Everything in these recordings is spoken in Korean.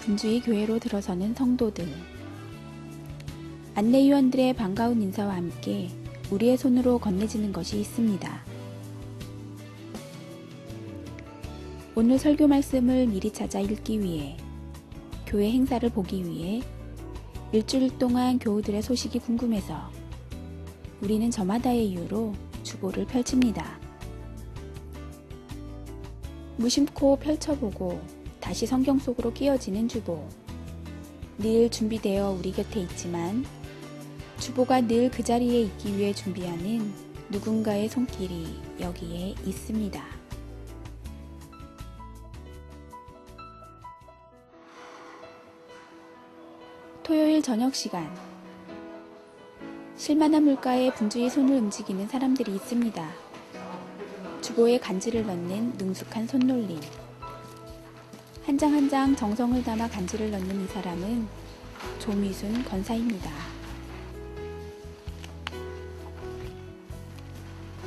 분주히 교회로 들어서는 성도들. 안내위원들의 반가운 인사와 함께 우리의 손으로 건네지는 것이 있습니다. 오늘 설교 말씀을 미리 찾아 읽기 위해, 교회 행사를 보기 위해, 일주일 동안 교우들의 소식이 궁금해서 우리는 저마다의 이유로 주보를 펼칩니다. 무심코 펼쳐보고 다시 성경 속으로 끼워지는 주보. 늘 준비되어 우리 곁에 있지만 주보가 늘 그 자리에 있기 위해 준비하는 누군가의 손길이 여기에 있습니다. 토요일 저녁 시간. 실만한 물가에 분주히 손을 움직이는 사람들이 있습니다. 주보에 간지를 넣는 능숙한 손놀림. 한 장 한 장 정성을 담아 간지를 넣는 이 사람은 조미순 권사입니다.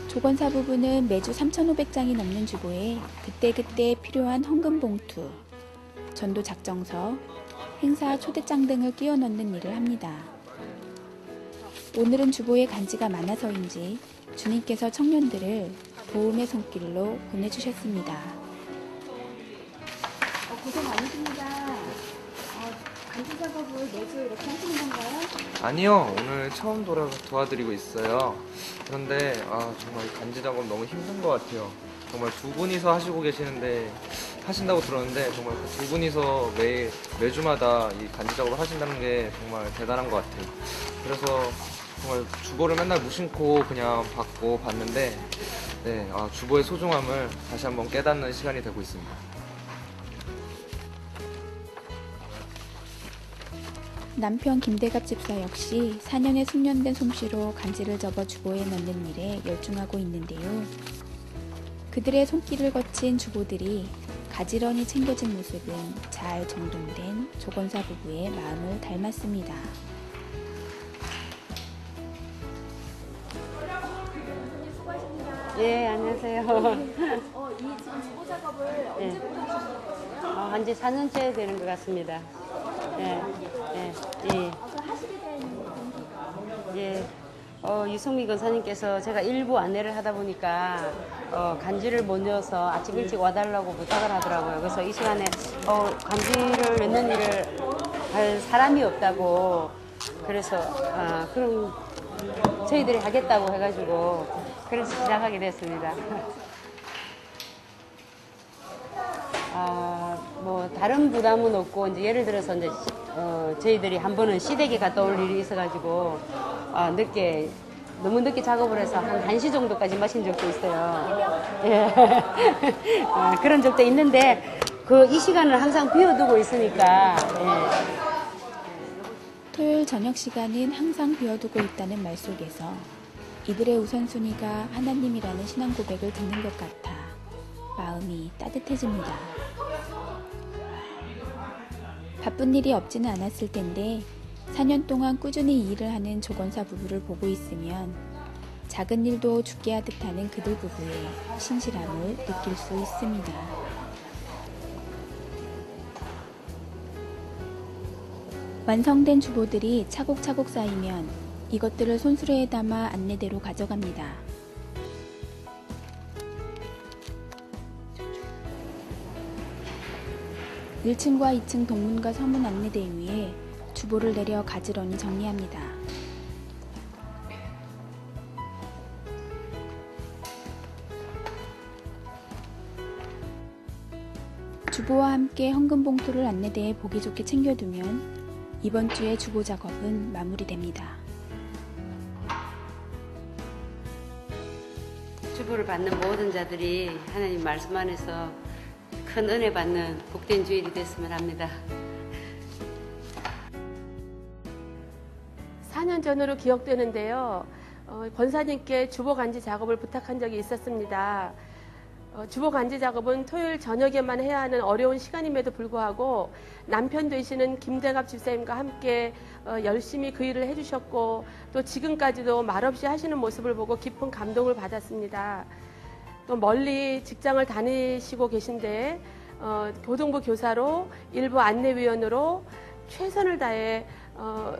조권사 부부는 매주 3,500장이 넘는 주보에 그때그때 필요한 헌금 봉투, 전도 작정서, 행사 초대장 등을 끼워 넣는 일을 합니다. 오늘은 주보에 간지가 많아서인지 주님께서 청년들을 도움의 손길로 보내주셨습니다. 고생 많으십니다. 간지 작업을 매주 이렇게 하시는 건가요? 아니요, 오늘 처음 도와드리고 있어요. 그런데 정말 간지 작업 너무 힘든 것 같아요. 정말 두 분이서 하시고 계시는데, 하신다고 들었는데 정말 그 두 분이서 매주마다 이 간지 작업을 하신다는 게 정말 대단한 것 같아요. 그래서 정말 주보를 맨날 무심코 그냥 봤는데 주보의 소중함을 다시 한번 깨닫는 시간이 되고 있습니다. 남편 김대갑 집사 역시 4년의 숙련된 솜씨로 간지를 접어 주보에 넣는 일에 열중하고 있는데요. 그들의 손길을 거친 주보들이 가지런히 챙겨진 모습은 잘 정돈된 조권사 부부의 마음을 닮았습니다. 예, 안녕하세요. 이 지금 주보 작업을 언제부터 하시는 거예요? 한지 4년째 되는 것 같습니다. 예. 하시게 된 동기가? 예. 유성미 권사님께서 제가 일부 안내를 하다 보니까 간지를 못 넣어서 아침 일찍 와달라고 부탁을 하더라고요. 그래서 이 시간에 간지를 넣는 일을 할 사람이 없다고, 그래서 그럼 저희들이 하겠다고 해가지고 그래서 시작하게 됐습니다. 다른 부담은 없고, 이제 예를 들어서 이제 저희들이 한 번은 시댁에 갔다 올 일이 있어가지고 너무 늦게 작업을 해서 한 1시 정도까지 마신 적도 있어요. 예. 그런 적도 있는데 이 시간을 항상 비워두고 있으니까. 토요일 저녁 시간은 항상 비워두고 있다는 말 속에서 이들의 우선순위가 하나님이라는 신앙 고백을 듣는 것 같아 마음이 따뜻해집니다. 바쁜 일이 없지는 않았을 텐데 4년 동안 꾸준히 이 일을 하는 조권사 부부를 보고 있으면 작은 일도 죽게 하듯 하는 그들 부부의 신실함을 느낄 수 있습니다. 완성된 주보들이 차곡차곡 쌓이면 이것들을 손수레에 담아 안내대로 가져갑니다. (1층과 2층) 동문과 서문 안내대 위에 주보를 내려 가지런히 정리합니다. 주보와 함께 헌금 봉투를 안내대에 보기 좋게 챙겨두면 이번 주의 주보 작업은 마무리됩니다. 주보를 받는 모든 자들이 하나님 말씀 안에서 큰 은혜 받는 복된 주일이 됐으면 합니다. 4년 전으로 기억되는데요. 권사님께 주보 간지 작업을 부탁한 적이 있었습니다. 주보 간지 작업은 토요일 저녁에만 해야 하는 어려운 시간임에도 불구하고 남편 되시는 김대갑 집사님과 함께 열심히 그 일을 해주셨고, 또 지금까지도 말없이 하시는 모습을 보고 깊은 감동을 받았습니다. 또 멀리 직장을 다니시고 계신데 고등부 교사로 일부 안내위원으로 최선을 다해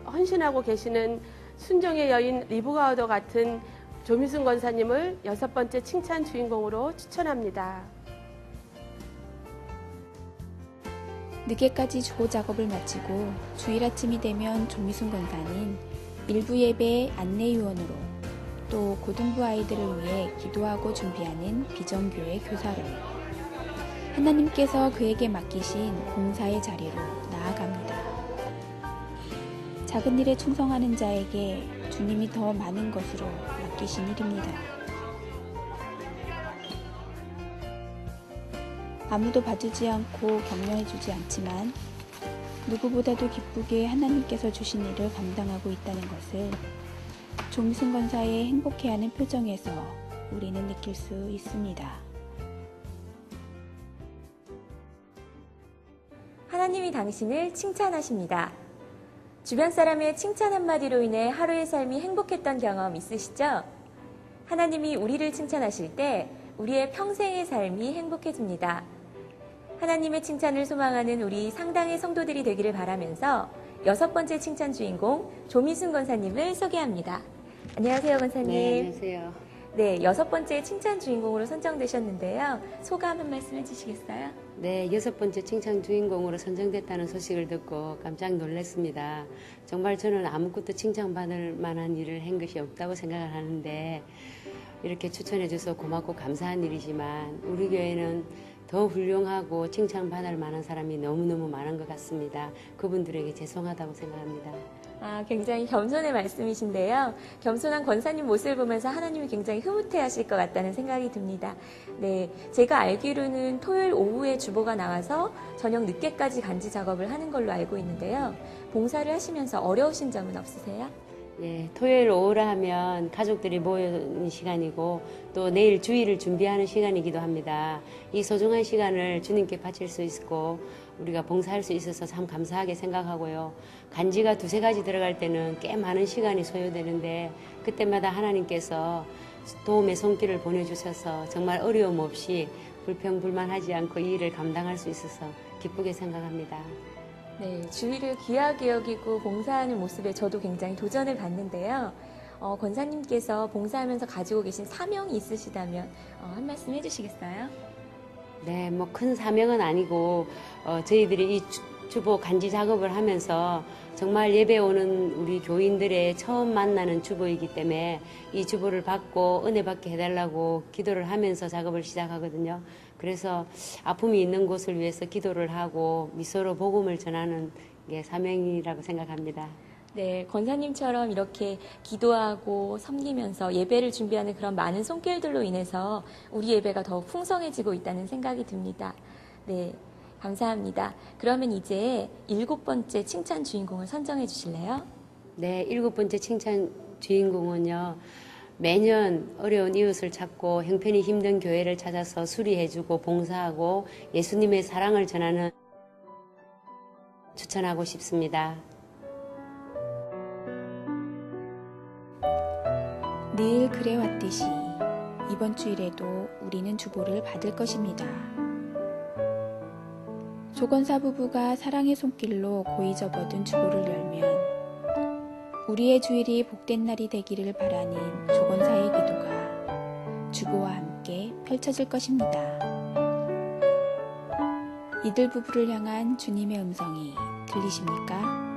헌신하고 계시는 순종의 여인 리브가우더 같은 조미순 권사님을 6번째 칭찬 주인공으로 추천합니다. 늦게까지 주보 작업을 마치고 주일 아침이 되면 조미순 권사는 일부 예배 안내위원으로 또 고등부 아이들을 위해 기도하고 준비하는 비전교회 교사로 하나님께서 그에게 맡기신 봉사의 자리로 나아갑니다. 작은 일에 충성하는 자에게 주님이 더 많은 것으로 맡기신 일입니다. 아무도 봐주지 않고 격려해주지 않지만 누구보다도 기쁘게 하나님께서 주신 일을 감당하고 있다는 것을 조미순 권사의 행복해하는 표정에서 우리는 느낄 수 있습니다. 하나님이 당신을 칭찬하십니다. 주변 사람의 칭찬 한마디로 인해 하루의 삶이 행복했던 경험 있으시죠? 하나님이 우리를 칭찬하실 때 우리의 평생의 삶이 행복해집니다. 하나님의 칭찬을 소망하는 우리 상당의 성도들이 되기를 바라면서 6번째 칭찬 주인공 조미순 권사님을 소개합니다. 안녕하세요, 권사님. 네, 안녕하세요. 네, 6번째 칭찬 주인공으로 선정되셨는데요. 소감 한 말씀 해주시겠어요? 네, 6번째 칭찬 주인공으로 선정됐다는 소식을 듣고 깜짝 놀랐습니다. 정말 저는 아무것도 칭찬받을 만한 일을 한 것이 없다고 생각을 하는데 이렇게 추천해줘서 고맙고 감사한 일이지만 우리 교회는 더 훌륭하고 칭찬받을 만한 사람이 너무너무 많은 것 같습니다. 그분들에게 죄송하다고 생각합니다. 굉장히 겸손의 말씀이신데요. 겸손한 권사님 모습을 보면서 하나님이 굉장히 흐뭇해하실 것 같다는 생각이 듭니다. 네, 제가 알기로는 토요일 오후에 주보가 나와서 저녁 늦게까지 간지 작업을 하는 걸로 알고 있는데요. 봉사를 하시면서 어려우신 점은 없으세요? 예, 토요일 오후라 하면 가족들이 모이는 시간이고 또 내일 주일을 준비하는 시간이기도 합니다. 이 소중한 시간을 주님께 바칠 수 있고 우리가 봉사할 수 있어서 참 감사하게 생각하고요. 간지가 2-3가지 들어갈 때는 꽤 많은 시간이 소요되는데 그때마다 하나님께서 도움의 손길을 보내주셔서 정말 어려움 없이 불평불만하지 않고 이 일을 감당할 수 있어서 기쁘게 생각합니다. 네, 주일을 귀하게 여기고 봉사하는 모습에 저도 굉장히 도전을 받는데요. 권사님께서 봉사하면서 가지고 계신 사명이 있으시다면 한 말씀 해주시겠어요? 네, 뭐 큰 사명은 아니고 저희들이 이 주보 간지 작업을 하면서 정말 예배 오는 우리 교인들의 처음 만나는 주보이기 때문에 이 주보를 받고 은혜 받게 해달라고 기도를 하면서 작업을 시작하거든요. 그래서 아픔이 있는 곳을 위해서 기도를 하고 미소로 복음을 전하는 게 사명이라고 생각합니다. 네, 권사님처럼 이렇게 기도하고 섬기면서 예배를 준비하는 그런 많은 손길들로 인해서 우리 예배가 더욱 풍성해지고 있다는 생각이 듭니다. 네, 감사합니다. 그러면 이제 7번째 칭찬 주인공을 선정해 주실래요? 네, 7번째 칭찬 주인공은요. 매년 어려운 이웃을 찾고 형편이 힘든 교회를 찾아서 수리해주고 봉사하고 예수님의 사랑을 전하는 추천하고 싶습니다. 늘 그래왔듯이 이번 주일에도 우리는 주보를 받을 것입니다. 조건사 부부가 사랑의 손길로 고이 접어둔 주보를 열면 우리의 주일이 복된 날이 되기를 바라는 조건사의 기도가 주보와 함께 펼쳐질 것입니다. 이들 부부를 향한 주님의 음성이 들리십니까?